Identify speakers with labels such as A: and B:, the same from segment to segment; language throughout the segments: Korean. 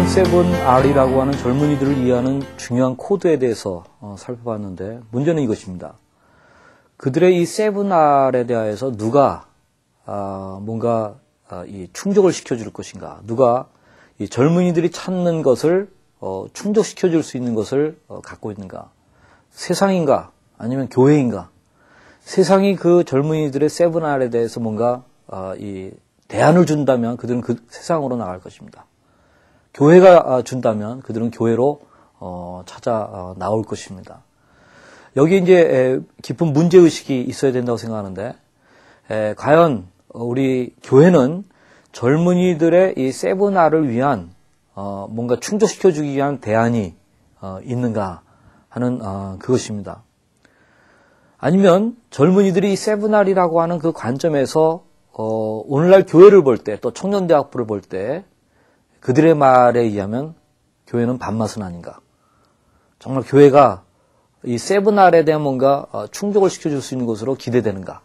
A: 오늘은 7R이라고 하는 젊은이들을 이해하는 중요한 코드에 대해서 살펴봤는데, 문제는 이것입니다. 그들의 이 7R에 대하여서 누가 뭔가 이 충족을 시켜줄 것인가, 누가 이 젊은이들이 찾는 것을 충족시켜줄 수 있는 것을 갖고 있는가, 세상인가 아니면 교회인가. 세상이 그 젊은이들의 7R에 대해서 뭔가 이 대안을 준다면 그들은 그 세상으로 나갈 것입니다. 교회가 준다면 그들은 교회로 찾아 나올 것입니다. 여기 이제 깊은 문제의식이 있어야 된다고 생각하는데, 과연 우리 교회는 젊은이들의 이 7R을 위한 뭔가 충족시켜주기 위한 대안이 있는가 하는 그것입니다. 아니면 젊은이들이 이 7R이라고 하는 그 관점에서 오늘날 교회를 볼 때, 또 청년대학부를 볼 때 그들의 말에 의하면 교회는 밥맛은 아닌가. 정말 교회가 이 7R에 대한 뭔가 충족을 시켜줄 수 있는 것으로 기대되는가.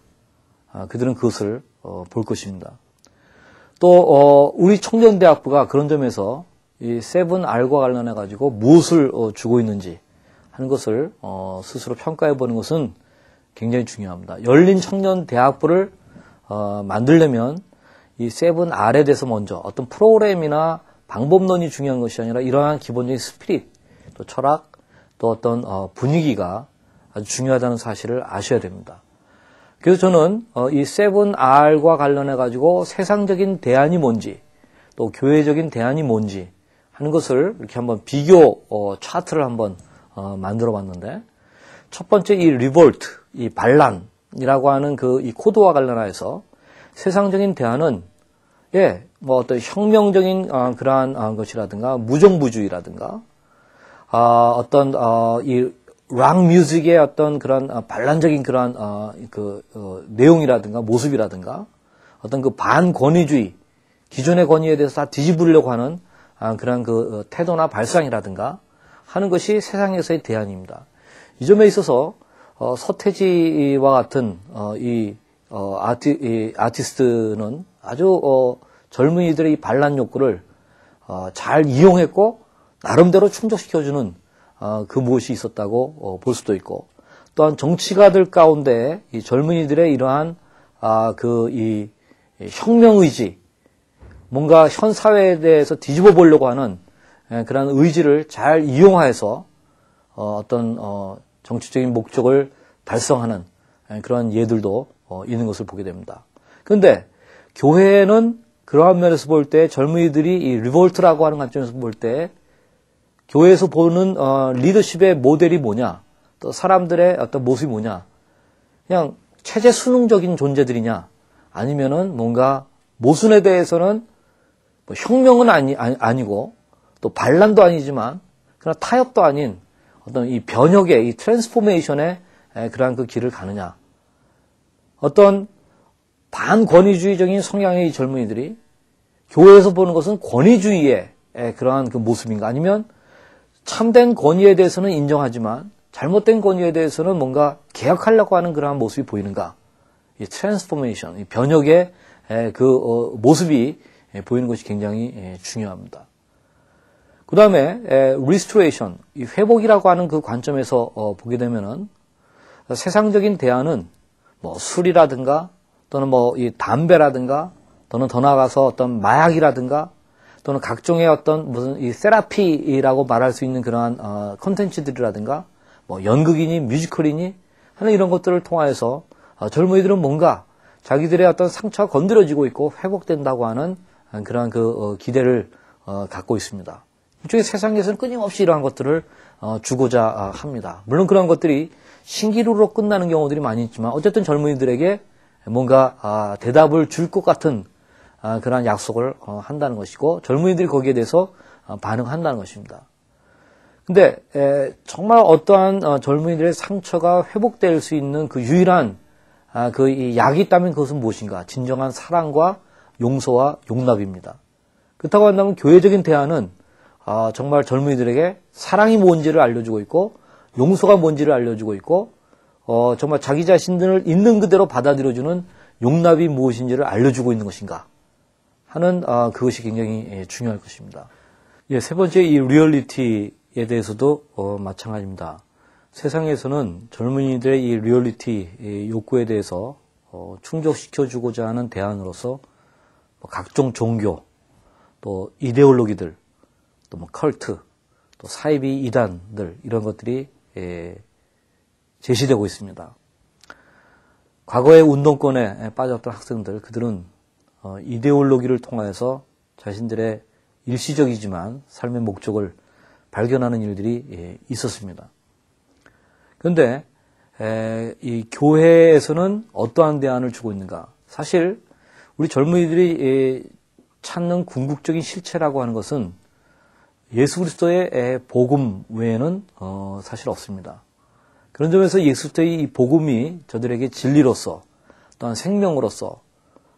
A: 그들은 그것을 볼 것입니다. 또 우리 청년대학부가 그런 점에서 이 7R과 관련해 가지고 무엇을 주고 있는지 하는 것을 스스로 평가해 보는 것은 굉장히 중요합니다. 열린 청년대학부를 만들려면 이 7R에 대해서 먼저 어떤 프로그램이나 방법론이 중요한 것이 아니라 이러한 기본적인 스피릿, 또 철학, 또 어떤 분위기가 아주 중요하다는 사실을 아셔야 됩니다. 그래서 저는 이 7R과 관련해 가지고 세상적인 대안이 뭔지, 또 교회적인 대안이 뭔지 하는 것을 이렇게 한번 비교 차트를 한번 만들어 봤는데, 첫 번째 이 리볼트, 이 반란이라고 하는 그 이 코드와 관련해서 세상적인 대안은 뭐 어떤 혁명적인 그러한 것이라든가 무정부주의라든가 어떤 이 락 뮤직의 어떤 그런 반란적인 그러한 내용이라든가 모습이라든가 어떤 그 반권위주의, 기존의 권위에 대해서 다 뒤집으려고 하는 그런 그 태도나 발상이라든가 하는 것이 세상에서의 대안입니다. 이 점에 있어서 서태지와 같은 이 아티스트는 아주 젊은이들의 이 반란 욕구를 잘 이용했고 나름대로 충족시켜주는 그 무엇이 있었다고 볼 수도 있고, 또한 정치가들 가운데 이 젊은이들의 이러한 이 혁명의지, 뭔가 현 사회에 대해서 뒤집어 보려고 하는 그런 의지를 잘 이용해서 어떤 정치적인 목적을 달성하는 그런 예들도 있는 것을 보게 됩니다. 그런데 교회는 그러한 면에서 볼 때 젊은이들이 이 리볼트라고 하는 관점에서 볼 때 교회에서 보는 리더십의 모델이 뭐냐, 또 사람들의 어떤 모습이 뭐냐, 그냥 체제 수능적인 존재들이냐, 아니면은 뭔가 모순에 대해서는 뭐 혁명은 아니고 또 반란도 아니지만 그러나 타협도 아닌 어떤 이 변혁의 이 트랜스포메이션의 그러한 그 길을 가느냐. 어떤 반권위주의적인 성향의 이 젊은이들이 교회에서 보는 것은 권위주의의 그러한 그 모습인가, 아니면 참된 권위에 대해서는 인정하지만 잘못된 권위에 대해서는 뭔가 개혁하려고 하는 그러한 모습이 보이는가. 이 트랜스포메이션, 이 변혁의 그 모습이 보이는 것이 굉장히 중요합니다. 그 다음에 리스토레이션, 이 회복이라고 하는 그 관점에서 보게 되면은 세상적인 대안은 뭐 술이라든가 또는 뭐 이 담배라든가 또는 더 나아가서 어떤 마약이라든가 또는 각종의 어떤 무슨 이 세라피라고 말할 수 있는 그러한 콘텐츠들이라든가 뭐 연극이니 뮤지컬이니 하는 이런 것들을 통하여서 젊은이들은 뭔가 자기들의 어떤 상처가 건드려지고 있고 회복된다고 하는 그러한 그 기대를 갖고 있습니다. 일종의 세상에서는 끊임없이 이러한 것들을 주고자 합니다. 물론 그런 것들이 신기루로 끝나는 경우들이 많이 있지만 어쨌든 젊은이들에게 뭔가 대답을 줄 것 같은 그러한 약속을 한다는 것이고, 젊은이들이 거기에 대해서 반응한다는 것입니다. 근데 정말 어떠한 젊은이들의 상처가 회복될 수 있는 그 유일한 그 이 약이 있다면 그것은 무엇인가? 진정한 사랑과 용서와 용납입니다. 그렇다고 한다면 교회적인 대안은 정말 젊은이들에게 사랑이 뭔지를 알려주고 있고 용서가 뭔지를 알려주고 있고 정말 자기 자신들을 있는 그대로 받아들여주는 용납이 무엇인지를 알려주고 있는 것인가 하는 그것이 굉장히 중요할 것입니다. 예, 세 번째 이 리얼리티에 대해서도 마찬가지입니다. 세상에서는 젊은이들의 이 리얼리티 욕구에 대해서 충족시켜주고자 하는 대안으로서 각종 종교, 또 이데올로기들, 또 컬트, 또 사이비 이단들 이런 것들이 제시되고 있습니다. 과거의 운동권에 빠졌던 학생들, 그들은 이데올로기를 통해서 자신들의 일시적이지만 삶의 목적을 발견하는 일들이 있었습니다. 그런데 이 교회에서는 어떠한 대안을 주고 있는가? 사실 우리 젊은이들이 찾는 궁극적인 실체라고 하는 것은 예수 그리스도의 복음 외에는 사실 없습니다. 그런 점에서 예수 그리스도의 이 복음이 저들에게 진리로서 또한 생명으로서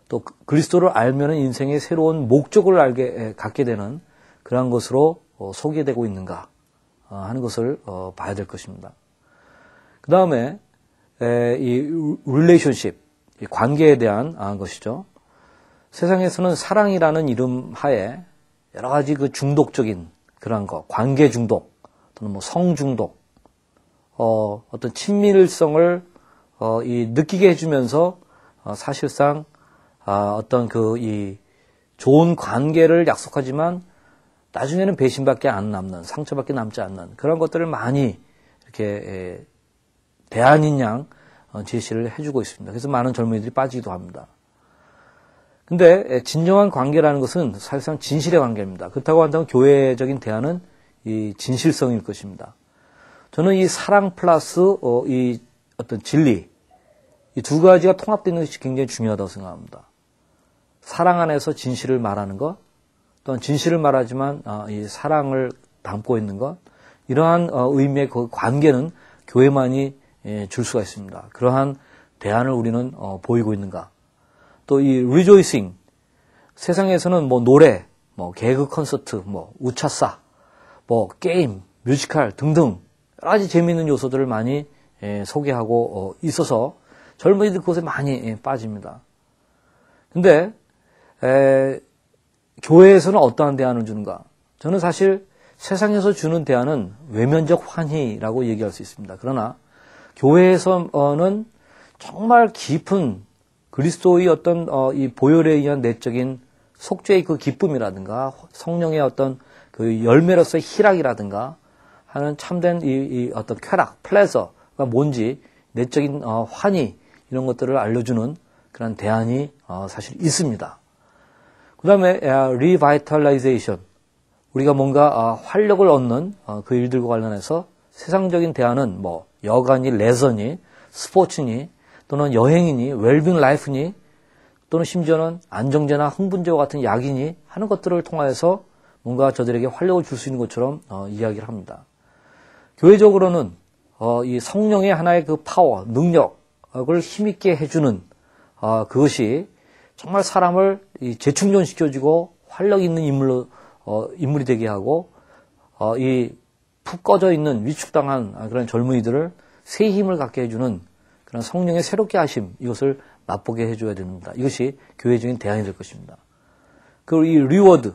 A: 또 그리스도를 알면 인생의 새로운 목적을 갖게 되는 그러한 것으로 소개되고 있는가 하는 것을 봐야 될 것입니다. 그 다음에 이 릴레이션십, 관계에 대한 것이죠. 세상에서는 사랑이라는 이름 하에 여러 가지 그 중독적인 그런 거, 관계 중독 또는 뭐 성 중독, 어떤 친밀성을 느끼게 해주면서 사실상 어떤 이 좋은 관계를 약속하지만 나중에는 배신밖에 안 남는, 상처밖에 남지 않는 그런 것들을 많이 이렇게 대안인 양 제시를 해주고 있습니다. 그래서 많은 젊은이들이 빠지기도 합니다. 근데 진정한 관계라는 것은 사실상 진실의 관계입니다. 그렇다고 한다면 교회적인 대안은 이 진실성일 것입니다. 저는 이 사랑 플러스 이 어떤 진리, 이 두 가지가 통합되는 것이 굉장히 중요하다고 생각합니다. 사랑 안에서 진실을 말하는 것, 또한 진실을 말하지만 이 사랑을 담고 있는 것, 이러한 의미의 그 관계는 교회만이 줄 수가 있습니다. 그러한 대안을 우리는 보이고 있는가? 또 이 rejoicing, 세상에서는 뭐 노래, 뭐 개그 콘서트, 뭐 우차싸, 뭐 게임, 뮤지컬 등등 여러 가지 재미있는 요소들을 많이 소개하고 있어서 젊은이들 그것에 많이 빠집니다. 근데 교회에서는 어떠한 대안을 주는가? 저는 사실 세상에서 주는 대안은 외면적 환희라고 얘기할 수 있습니다. 그러나 교회에서는 정말 깊은 그리스도의 어떤 이 보혈에 의한 내적인 속죄의 그 기쁨이라든가 성령의 어떤 그 열매로서의 희락이라든가 하는 참된 이 어떤 쾌락, 플레저가 뭔지 내적인 환희 이런 것들을 알려주는 그런 대안이 사실 있습니다. 그 다음에 리바이탈라이제이션, 우리가 뭔가 활력을 얻는 그 일들과 관련해서 세상적인 대안은 뭐 여가니 레저니 스포츠니 또는 여행이니 웰빙 라이프니 또는 심지어는 안정제나 흥분제와 같은 약이니 하는 것들을 통해서 뭔가 저들에게 활력을 줄 수 있는 것처럼 이야기를 합니다. 교회적으로는 이 성령의 하나의 그 파워, 능력을 힘있게 해주는 그것이 정말 사람을 재충전시켜주고 활력 있는 인물이 되게 하고 이 푹 꺼져 있는 위축당한 그런 젊은이들을 새 힘을 갖게 해주는 그런 성령의 새롭게 하심, 이것을 맛보게 해줘야 됩니다. 이것이 교회적인 대안이 될 것입니다. 그리고 이 리워드,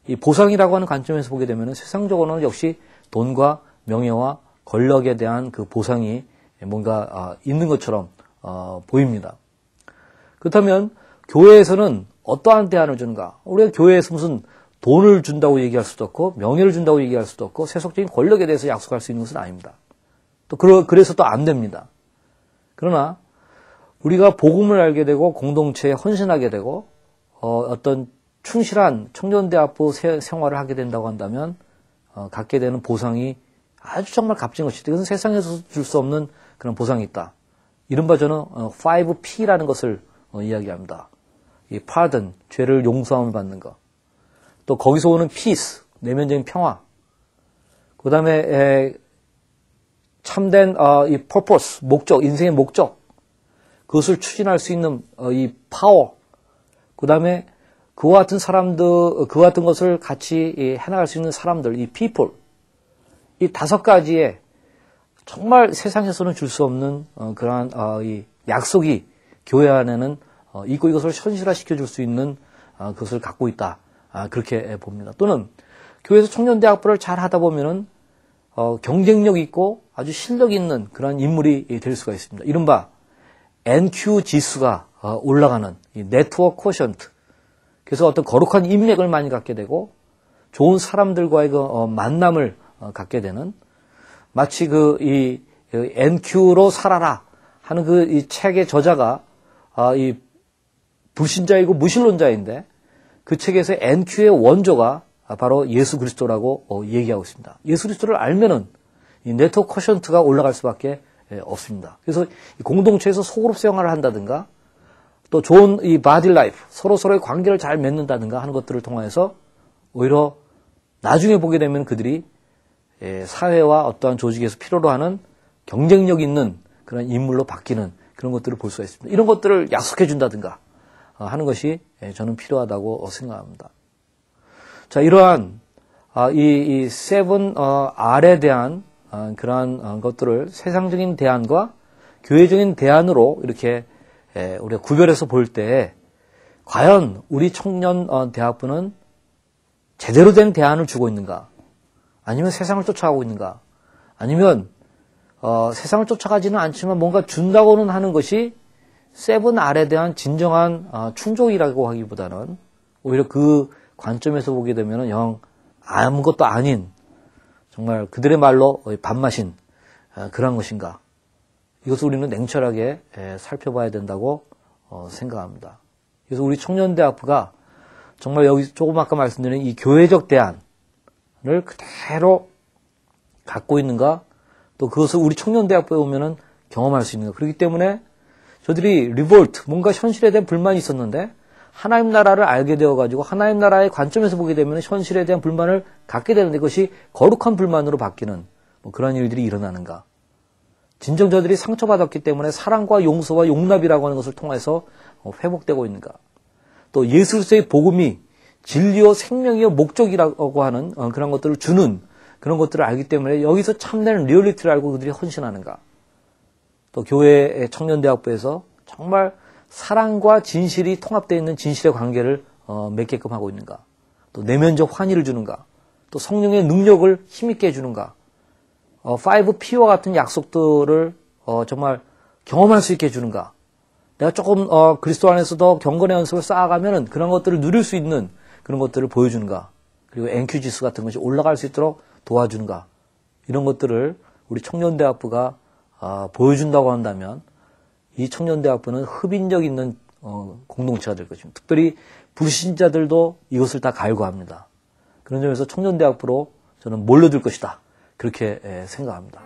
A: 이 보상이라고 하는 관점에서 보게 되면 세상적으로는 역시 돈과 명예와 권력에 대한 그 보상이 뭔가 있는 것처럼 보입니다. 그렇다면 교회에서는 어떠한 대안을 주는가? 우리가 교회에서 무슨 돈을 준다고 얘기할 수도 없고 명예를 준다고 얘기할 수도 없고 세속적인 권력에 대해서 약속할 수 있는 것은 아닙니다. 또 그래서 또 안 됩니다. 그러나 우리가 복음을 알게 되고 공동체에 헌신하게 되고 어떤 충실한 청년대학부 생활을 하게 된다고 한다면 갖게 되는 보상이 아주 정말 값진 것이다. 이것은 세상에서 줄 수 없는 그런 보상이 있다. 이른바 저는 5P라는 것을 이야기합니다. 이 pardon, 죄를 용서함을 받는 것. 또 거기서 오는 peace, 내면적인 평화. 그 다음에 참된 이 purpose, 목적, 인생의 목적. 그것을 추진할 수 있는 이 파워. 그 다음에 그와 같은 사람들, 그와 같은 것을 같이 해나갈 수 있는 사람들, 이 people. 이 5가지의 정말 세상에서는 줄 수 없는 그러한 이 약속이 교회 안에는 있고 이것을 현실화시켜 줄 수 있는 그것을 갖고 있다. 그렇게 봅니다. 또는 교회에서 청년대학부를 잘 하다 보면은 경쟁력 있고 아주 실력 있는 그런 인물이 될 수가 있습니다. 이른바 NQ 지수가 올라가는 이 네트워크 쿼션트. 그래서 어떤 거룩한 인맥을 많이 갖게 되고 좋은 사람들과의 그 만남을 갖게 되는, 마치 이 NQ로 살아라 하는 이 책의 저자가 이 불신자이고 무신론자인데, 그 책에서 NQ의 원조가 바로 예수 그리스도라고 얘기하고 있습니다. 예수 그리스도를 알면은 이 네트워크 쿼션트가 올라갈 수밖에 없습니다. 그래서 이 공동체에서 소그룹 생활을 한다든가, 또 좋은 이 바디 라이프, 서로서로의 관계를 잘 맺는다든가 하는 것들을 통해서 오히려 나중에 보게 되면 그들이 사회와 어떠한 조직에서 필요로 하는 경쟁력 있는 그런 인물로 바뀌는 그런 것들을 볼 수가 있습니다. 이런 것들을 약속해 준다든가 하는 것이 저는 필요하다고 생각합니다. 자, 이러한 이 세븐 R에 대한 그러한 것들을 세상적인 대안과 교회적인 대안으로 이렇게 우리가 구별해서 볼 때, 과연 우리 청년 대학부는 제대로 된 대안을 주고 있는가? 아니면 세상을 쫓아가고 있는가? 아니면 세상을 쫓아가지는 않지만 뭔가 준다고는 하는 것이 세븐 R에 대한 진정한 충족이라고 하기보다는 오히려 그 관점에서 보게 되면 영 아무것도 아닌, 정말 그들의 말로 밥맛인 그런 것인가? 이것을 우리는 냉철하게 살펴봐야 된다고 생각합니다. 그래서 우리 청년대학부가 정말 여기 조금 아까 말씀드린 이 교회적 대안을 그대로 갖고 있는가, 또 그것을 우리 청년대학부에 오면은 경험할 수 있는가. 그렇기 때문에 저들이 리볼트, 뭔가 현실에 대한 불만이 있었는데 하나님 나라를 알게 되어가지고 하나님 나라의 관점에서 보게 되면 현실에 대한 불만을 갖게 되는데, 그것이 거룩한 불만으로 바뀌는 그런 일들이 일어나는가. 진정 저들이 상처받았기 때문에 사랑과 용서와 용납이라고 하는 것을 통해서 회복되고 있는가. 또 예수 그리스도의 복음이 진리요 생명이요 목적이라고 하는 그런 것들을 주는 그런 것들을 알기 때문에 여기서 참된 리얼리티를 알고 그들이 헌신하는가. 또 교회의 청년대학부에서 정말 사랑과 진실이 통합되어 있는 진실의 관계를 맺게끔 하고 있는가. 또 내면적 환희를 주는가. 또 성령의 능력을 힘있게 해주는가. 5P와 같은 약속들을 정말 경험할 수 있게 해주는가. 내가 조금 그리스도 안에서 더 경건의 연습을 쌓아가면은 그런 것들을 누릴 수 있는 그런 것들을 보여주는가. 그리고 NQ 지수 같은 것이 올라갈 수 있도록 도와주는가. 이런 것들을 우리 청년대학부가 보여준다고 한다면 이 청년대학부는 흡인력 있는 공동체가 될 것입니다. 특별히 불신자들도 이것을 다 갈구합니다. 그런 점에서 청년대학부로 저는 몰려들 것이다. 그렇게 생각합니다.